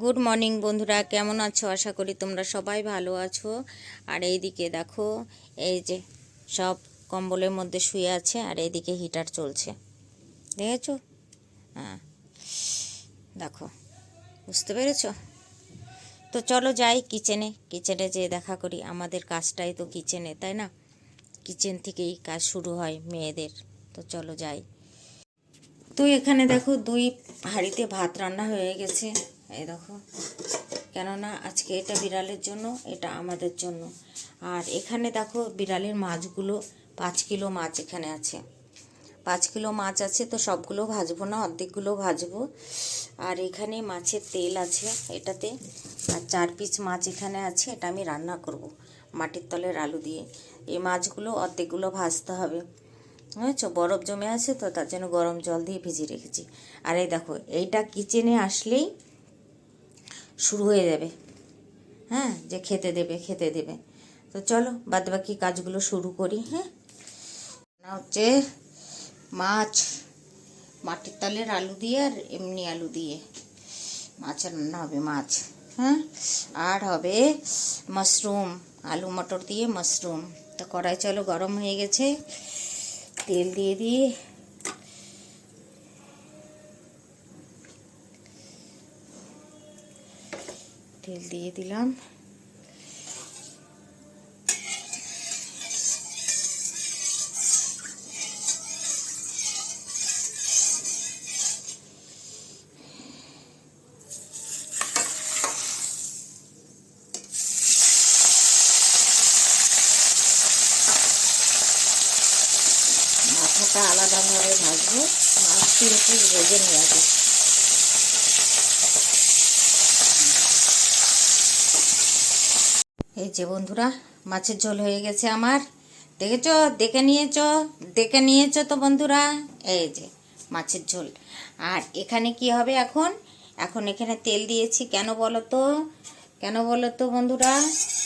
Good morning বন্ধুরা, কেমন আছো? আশা করি তোমরা সবাই ভালো আছো। আর এইদিকে দেখো, এই যে সব কম্বলের মধ্যে শুয়ে আছে, আর এইদিকে হিটার চলছে, দেখেছো? হ্যাঁ, দেখো, বুঝতে পেরেছো? তো চলো যাই কিচেনে, কিচেনে যেয়ে দেখা করি। আমাদের কাজটাই তো কিচেনে, তাই না? কিচেন থেকেই কাজ শুরু হয় মেয়েদের। তো চলো যাই। তো এখানে দেখো, 2 হাঁড়িতে ভাত রান্না হয়ে গেছে। এই দেখো, কেননা আজকে এটা বিড়ালের জন্য, এটা আমাদের জন্য। আর এখানে দেখো বিড়ালের মাছগুলো, 5 কিলো মাছ এখানে আছে। 5 কিলো মাছ আছে, তো সবগুলো ভাজবো না, অর্ধেকগুলো ভাজবো। আর এখানে মাছের তেল আছে এটাতে। আর 4 পিস মাছ এখানে আছে, এটা আমি রান্না করব মাটির তলের আলু দিয়ে। এই মাছগুলো অর্ধেকগুলো ভাজতে হবে, বুঝেছো? বরফ জমে আছে তো, তার জন্য গরম জল দিয়ে ভিজিয়ে রেখেছি। আর এই দেখো, এইটা কিচেনে আসলেই শুরু হয়ে যাবে, হ্যাঁ, যে খেতে দেবে খেতে দেবে। তো চলো বাদবাকি কাজগুলো শুরু করি। হ্যাঁ, না হচ্ছে মাছ, মাটির তলের আলু দিয়ে আর এমনি আলু দিয়ে মাছ রান্না হবে, মাছ। হ্যাঁ, আর হবে মাশরুম, আলু মটর দিয়ে মাশরুম। তো কড়াই চলো গরম হয়ে গেছে, তেল দিয়ে দিই। তেল দিয়ে দিলাম। মাথাটা আলাদাভাবে ভাজবো, মাছ 3 পিস ভেজে নিয়ে আসবো। এই যে বন্ধুরা, মাছের ঝোল হয়ে গেছে আমার, দেখেছো? দেখে নিয়েছো তো বন্ধুরা? এই যে মাছের ঝোল। আর এখানে কি হবে এখন? এখন এখানে তেল দিয়েছি, কেন বলো তো বন্ধুরা?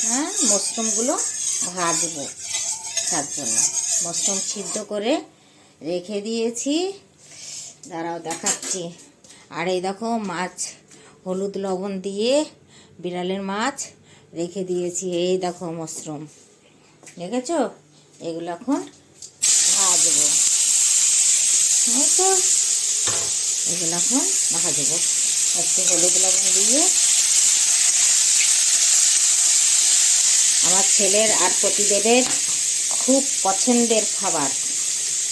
হ্যাঁ, মাশরুমগুলো ভাজবো, তার জন্য মাশরুম সিদ্ধ করে রেখে দিয়েছি। দাঁড়াও দেখাচ্ছি। আর এই দেখো, মাছ হলুদ লবণ দিয়ে বিড়ালের মাছ রেখে দিয়েছি। এই দেখো মাশরুম, দেখেছো? এগুলো এখন ভাজবো, বুঝেছো? এগুলো এখন ভাজবো একটু হলুদ লবণ দিয়ে। আমার ছেলের আর প্রতিদেবের খুব পছন্দের খাবার।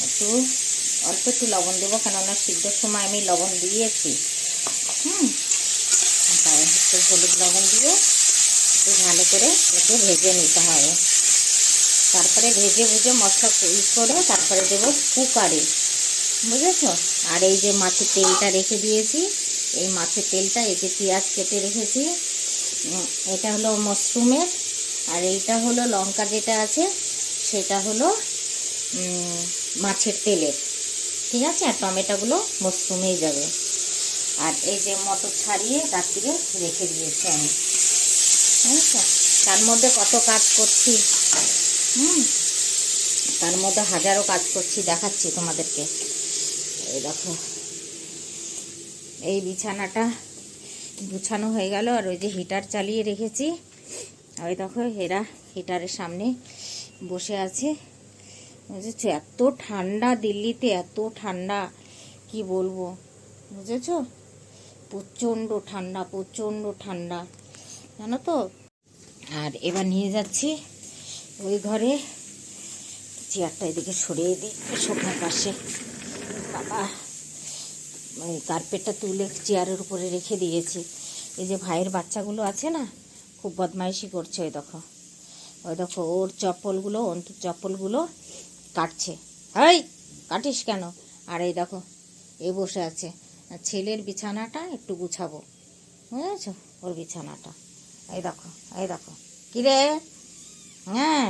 একটু অল্প একটু লবণ দেবো, কেননা সিদ্ধর সময় আমি লবণ দিয়েছি। তাই একটু হলুদ লবণ দিয়ে একটু ভালো করে একটু ভেজে নিতে হবে। তারপরে ভেজে ভুজে মশলা করে তারপরে দেবো কুকারে, বুঝেছো? আর এই যে মাছের তেলটা রেখে দিয়েছি, এই মাছের তেলটা, এই যে পেঁয়াজ কেটে রেখেছি, এটা হলো মাশরুমের। আর এইটা হলো লঙ্কা যেটা আছে, সেটা হলো মাছের তেলের, ঠিক আছে? আর টমেটোগুলো মাশরুমেই যাবে। আর এই যে মটর ছাড়িয়ে রাত্রিরে রেখে দিয়েছি আমি, বুঝেছো? তার মধ্যে কত কাজ করছি, তার মধ্যে হাজারো কাজ করছি, দেখাচ্ছি তোমাদেরকে। এই দেখো, এই বিছানাটা গুছানো হয়ে গেল। আর ওই যে হিটার চালিয়ে রেখেছি, ওই দেখো এরা হিটারের সামনে বসে আছে, বুঝেছো? এত ঠান্ডা দিল্লিতে, এত ঠান্ডা, কি বলবো, বুঝেছো? প্রচণ্ড ঠান্ডা, প্রচণ্ড ঠান্ডা, জানো তো? আর এবার নিয়ে যাচ্ছি ওই ঘরে, চেয়ারটা এদিকে সরিয়ে দিই সোফার পাশে। বাবা, ওই কার্পেটটা তুলে চেয়ারের উপরে রেখে দিয়েছি। এই যে ভাইয়ের বাচ্চাগুলো আছে না, খুব বদমাইশি করছে। ওই দেখো ওর চপ্পলগুলো, অন্তুর চপ্পলগুলো কাটছে। এই, কাটিস কেন? আর এই দেখো এ বসে আছে। ছেলের বিছানাটা একটু গুছাবো, বুঝেছো? ওর বিছানাটা, এই দেখো, এই দেখো। কিরে? হ্যাঁ,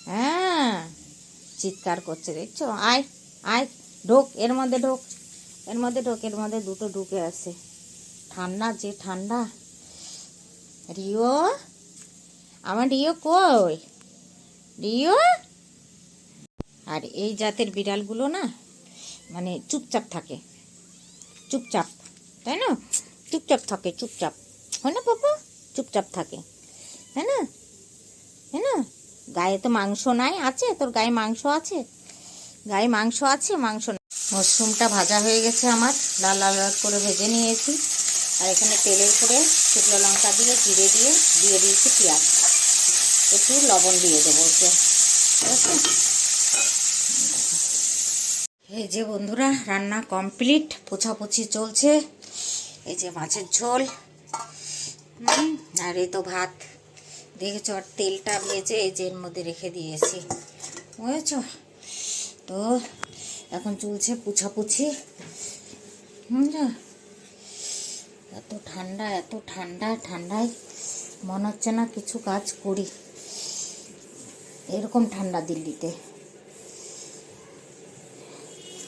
হ্যাঁ, চিৎকার করছে, দেখছো? আয়, আয়, ঢোক, এর মধ্যে ঢোক, এর মধ্যে ঢোক, এর মধ্যে দুটো ঢুকে আছে। ঠান্ডা, যে ঠান্ডা। রিও, আমার রিও কই? রিও। আর এই জাতের বিড়ালগুলো না, মানে চুপচাপ থাকে, চুপচাপ, তাই না? চুপচাপ থাকে, চুপচাপ হয় না পাপা, চুপচাপ থাকে, হ্যাঁ না, হ্যাঁ না। গায়ে তো মাংস নাই, আছে তোর গায়ে মাংস আছে, গায়ে মাংস আছে, মাংস নাই। মাশরুমটা ভাজা হয়ে গেছে আমার, লাল লাল লাল করে ভেজে নিয়েছি। আর এখানে তেলের উপরে শুকনো লঙ্কা দিয়ে, জিরে দিয়ে দিয়েছি পেঁয়াজ, একটু লবণ দিয়ে দেবো ওকে, ঠিক আছে। এই যে বন্ধুরা, রান্না কমপ্লিট, পোছাপুছি চলছে। এই যে মাছের ঝোল, আর এই তো ভাত দেখেছ। আর তেলটা ভেজে এই যে এর মধ্যে রেখে দিয়েছি, বুঝেছ তো। এখন চলছে পোছাপুছি। এত ঠান্ডা, এত ঠান্ডা, ঠান্ডায় মনে হচ্ছে না কিছু কাজ করি, এরকম ঠান্ডা দিল্লিতে।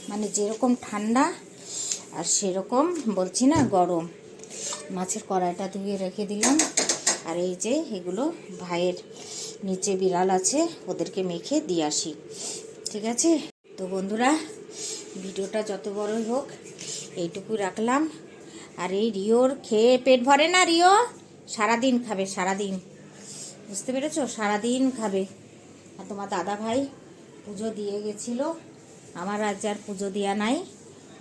মানে যেরকম ঠান্ডা আর সেরকম বলছি না গরম। মাছের কড়াইটা ধুয়ে রেখে দিলাম। আর এই যে এগুলো ভাইয়ের নিচে বিড়াল আছে, ওদেরকে মেখে দিয়ে আসি, ঠিক আছে। তো বন্ধুরা, ভিডিওটা যত বড়ই হোক এইটুকু রাখলাম। আর এই রিওর খেয়ে পেট ভরে না, রিও সারাদিন খাবে, সারাদিন, বুঝতে পেরেছো, সারাদিন খাবে। আর তোমার দাদা ভাই পুজো দিয়ে গেছিলো, আমার আজ আর পুজো দেওয়া নাই,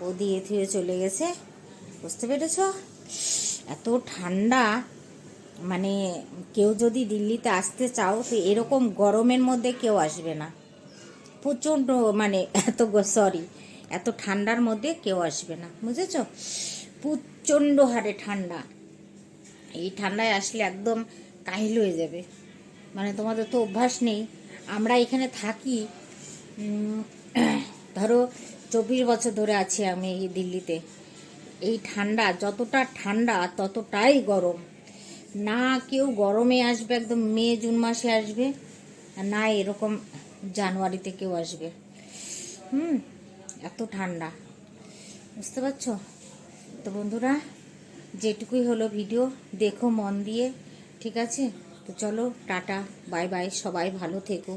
ও দিয়ে থুয়ে চলে গেছে, বুঝতে পেরেছ। এত ঠান্ডা, মানে কেউ যদি দিল্লিতে আসতে চাও তো এরকম গরমের মধ্যে কেউ আসবে না, প্রচণ্ড মানে এত ঠান্ডার মধ্যে কেউ আসবে না, বুঝেছ। প্রচণ্ড হারে ঠান্ডা, এই ঠান্ডায় আসলে একদম কাহিল হয়ে যাবে। মানে তোমাদের তো অভ্যাস নেই, আমরা এখানে থাকি ধরো 24 বছর ধরে আছি আমি এই দিল্লিতে। এই ঠান্ডা, যতটা ঠান্ডা ততটাই গরম। না কেউ গরমে আসবে একদম মে জুন মাসে আসবে, আর না এরকম জানুয়ারিতে কেউ আসবে। এত ঠান্ডা, বুঝতে পারছো তো বন্ধুরা। যেটুকুই হলো ভিডিও, দেখো মন দিয়ে, ঠিক আছে। তো চলো টাটা, বাই বাই, সবাই ভালো থেকো।